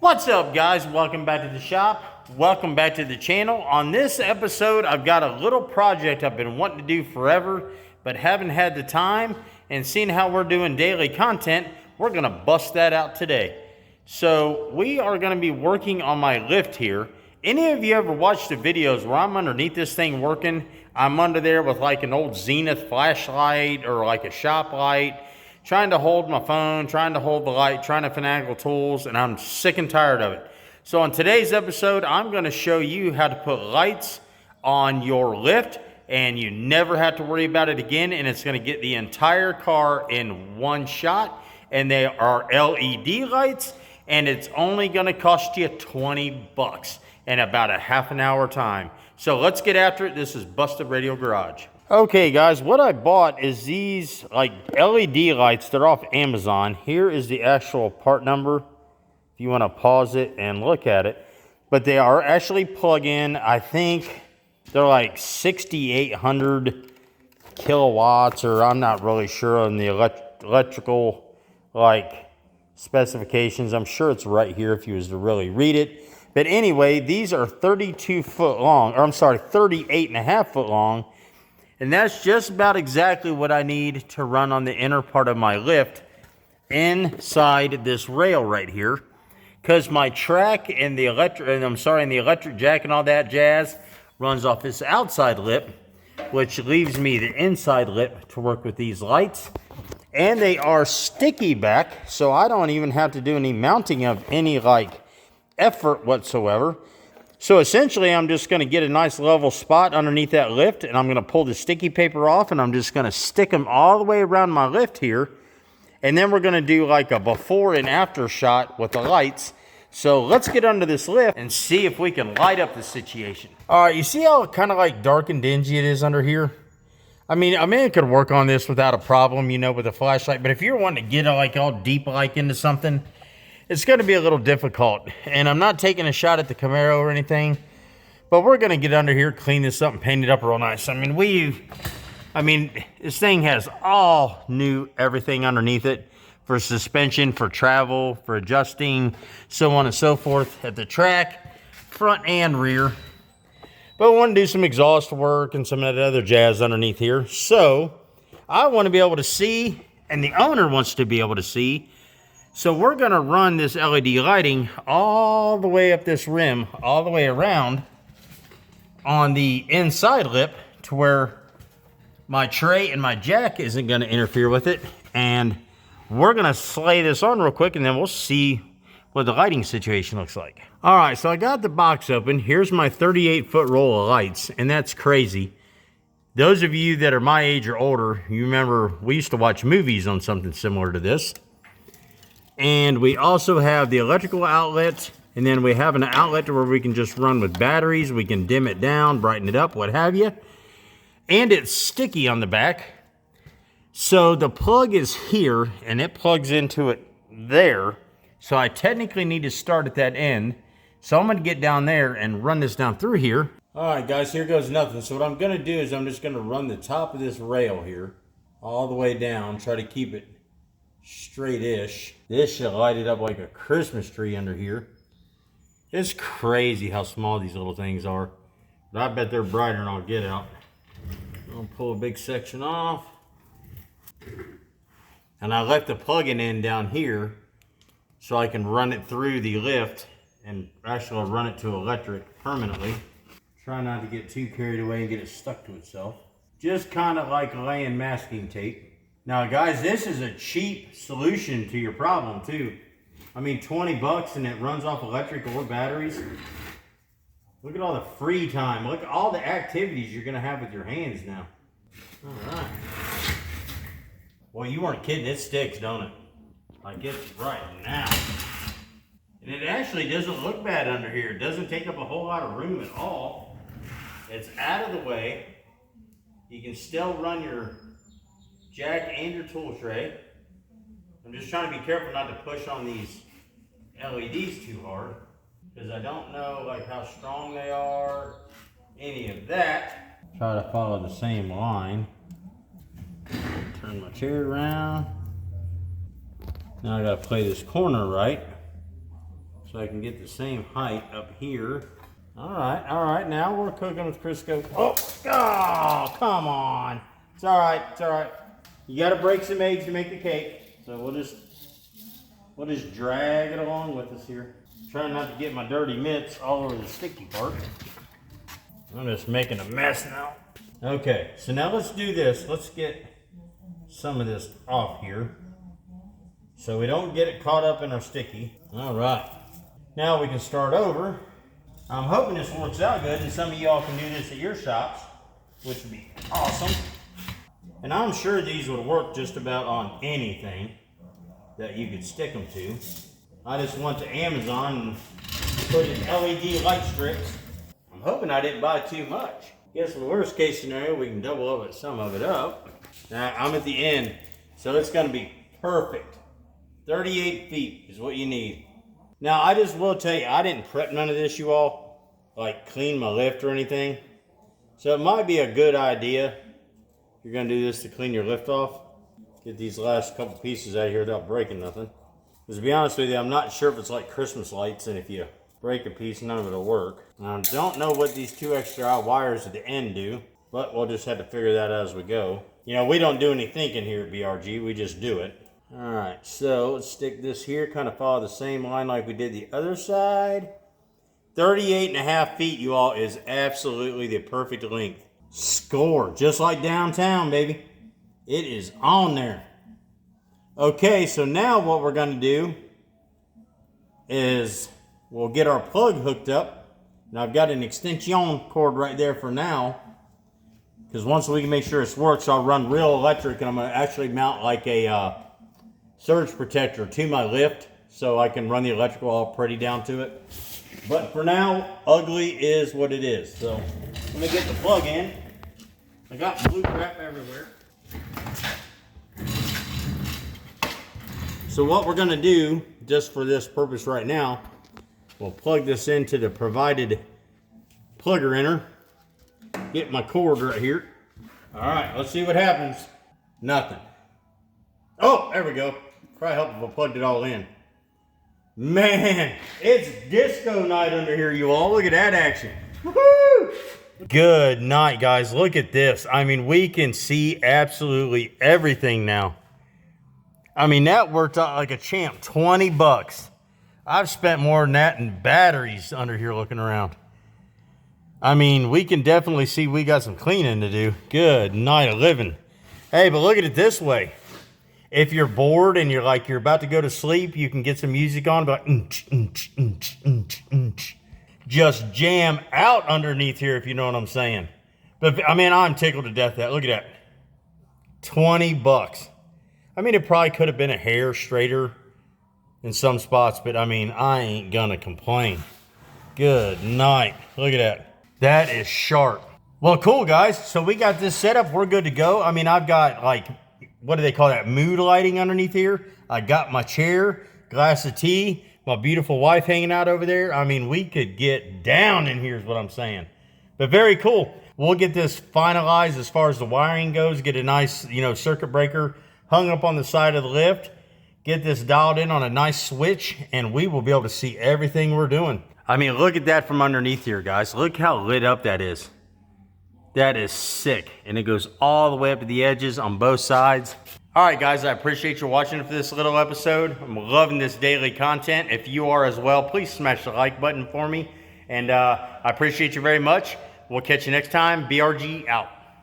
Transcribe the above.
What's up, guys? Welcome back to the shop. Welcome back to the channel. On this episode, I've got a little project I've been wanting to do forever, but haven't had the time. And seeing how we're doing daily content, we're gonna bust that out today. So we are gonna be working on my lift here. Any of you ever watched the videos where I'm underneath this thing working? I'm under there with like an old Zenith flashlight or like a shop light, trying to hold my phone, trying to hold the light, trying to finagle tools, and I'm sick and tired of it. So in today's episode, I'm gonna show you how to put lights on your lift, and you never have to worry about it again, and it's gonna get the entire car in one shot, and they are LED lights, and it's only gonna cost you 20 bucks in about a half an hour time. So let's get after it. This is Busted Radio Garage. Okay guys, what I bought is these like LED lights. They're off Amazon. Here is the actual part number if you want to pause it and look at it. But they are actually plug-in. I think they're like 6,800 kilowatts, or I'm not really sure on the electrical like specifications. I'm sure it's right here if you was to really read it. But anyway, these are 32 foot long, or I'm sorry, 38 and a half foot long. And that's just about exactly what I need to run on the inner part of my lift inside this rail right here. Because my track and the electric jack and all that jazz runs off this outside lip, which leaves me the inside lip to work with these lights. And they are sticky back, so I don't even have to do any mounting of any like effort whatsoever. So essentially, I'm just going to get a nice level spot underneath that lift, and I'm going to pull the sticky paper off, and I'm just going to stick them all the way around my lift here. And then we're going to do like a before and after shot with the lights. So let's get under this lift and see if we can light up the situation. All right, you see how kind of like dark and dingy it is under here? I mean, I could work on this without a problem, you know, with a flashlight. But if you're wanting to get like all deep like into something, it's going to be a little difficult. And I'm not taking a shot at the Camaro or anything, but we're going to get under here, clean this up, and paint it up real nice. I mean, this thing has all new everything underneath it for suspension, for travel, for adjusting, so on and so forth at the track, front and rear. But we want to do some exhaust work and some of that other jazz underneath here. So I want to be able to see, and the owner wants to be able to see. So we're going to run this LED lighting all the way up this rim, all the way around on the inside lip to where my tray and my jack isn't going to interfere with it. And we're going to slay this on real quick, and then we'll see what the lighting situation looks like. All right, so I got the box open. Here's my 38-foot roll of lights, and that's crazy. Those of you that are my age or older, you remember we used to watch movies on something similar to this. And we also have the electrical outlet, and then we have an outlet where we can just run with batteries. We can dim it down, brighten it up, what have you. And it's sticky on the back. So the plug is here, and it plugs into it there. So I technically need to start at that end. So I'm going to get down there and run this down through here. All right, guys, here goes nothing. So what I'm going to do is I'm just going to run the top of this rail here all the way down, try to keep it straight-ish. This should light it up like a Christmas tree under here. It's crazy how small these little things are. But I bet they're brighter than I'll get out. I'll pull a big section off. And I left the plug-in in down here so I can run it through the lift and actually I'll run it to electric permanently. Try not to get too carried away and get it stuck to itself. Just kind of like laying masking tape. Now guys, this is a cheap solution to your problem too. I mean, 20 bucks and it runs off electric or batteries. Look at all the free time. Look at all the activities you're gonna have with your hands now. All right. Well, you weren't kidding, it sticks, don't it? Like it's right now. And it actually doesn't look bad under here. It doesn't take up a whole lot of room at all. It's out of the way. You can still run your jack and your tool tray. I'm just trying to be careful not to push on these LEDs too hard, because I don't know like how strong they are, any of that. Try to follow the same line. Turn my chair around. Now I gotta play this corner right. So so I can get the same height up here. All right, now we're cooking with Crisco. Oh, come on. It's all right. You gotta break some eggs to make the cake. So we'll just drag it along with us here. Trying not to get my dirty mitts all over the sticky part. I'm just making a mess now. Okay, so now let's do this. Let's get some of this off here so we don't get it caught up in our sticky. All right, now we can start over. I'm hoping this works out good and some of y'all can do this at your shops, which would be awesome. And I'm sure these would work just about on anything that you could stick them to. I just went to Amazon and put in LED light strips. I'm hoping I didn't buy too much. Guess in the worst case scenario, we can double some of it up. Now I'm at the end, so it's gonna be perfect. 38 feet is what you need. Now I just will tell you, I didn't prep none of this, you all, like clean my lift or anything. So it might be a good idea, if you're gonna do this, to clean your lift off. Get these last couple pieces out of here without breaking nothing. Because to be honest with you, I'm not sure if it's like Christmas lights, and if you break a piece, none of it will work. Now, I don't know what these 2 extra wires at the end do, but we'll just have to figure that out as we go. You know, we don't do any thinking here at BRG, we just do it. All right, so let's stick this here, kind of follow the same line like we did the other side. 38.5 feet, you all, is absolutely the perfect length. Score, just like downtown, baby. It is on there. Okay, so now what we're gonna do is we'll get our plug hooked up. And I've got an extension cord right there for now, because once we can make sure it works, I'll run real electric, and I'm gonna actually mount like a surge protector to my lift so I can run the electrical all pretty down to it. But for now, ugly is what it is. So let me get the plug in. I got blue crap everywhere. So what we're gonna do, just for this purpose right now, we'll plug this into the provided plugger inner. Get my cord right here. All right, let's see what happens. Nothing. Oh, there we go. Probably help if I plugged it all in. Man, it's disco night under here, you all. Look at that action. Woo-hoo! Good night, guys. Look at this. I mean, we can see absolutely everything now. I mean, that worked out like a champ. 20 bucks. I've spent more than that in batteries under here looking around. I mean, we can definitely see we got some cleaning to do. Good night of living. Hey, but look at it this way. If you're bored and you're about to go to sleep, you can get some music on, but just jam out underneath here, if you know what I'm saying. But I mean, I'm tickled to death that. Look at that. 20 bucks. I mean, it probably could have been a hair straighter in some spots, but I mean, I ain't gonna complain. Good night. Look at that. That is sharp. Well, cool, guys. So we got this set up. We're good to go. I mean, I've got like, what do they call that? Mood lighting underneath here. I got my chair, glass of tea, my beautiful wife hanging out over there. I mean, we could get down in here is what I'm saying. But very cool. We'll get this finalized as far as the wiring goes. Get a nice, circuit breaker hung up on the side of the lift. Get this dialed in on a nice switch, and we will be able to see everything we're doing. I mean, look at that from underneath here, guys. Look how lit up that is. That is sick. And it goes all the way up to the edges on both sides. All right, guys, I appreciate you watching for this little episode. I'm loving this daily content. If you are as well, please smash the like button for me. And I appreciate you very much. We'll catch you next time. BRG out.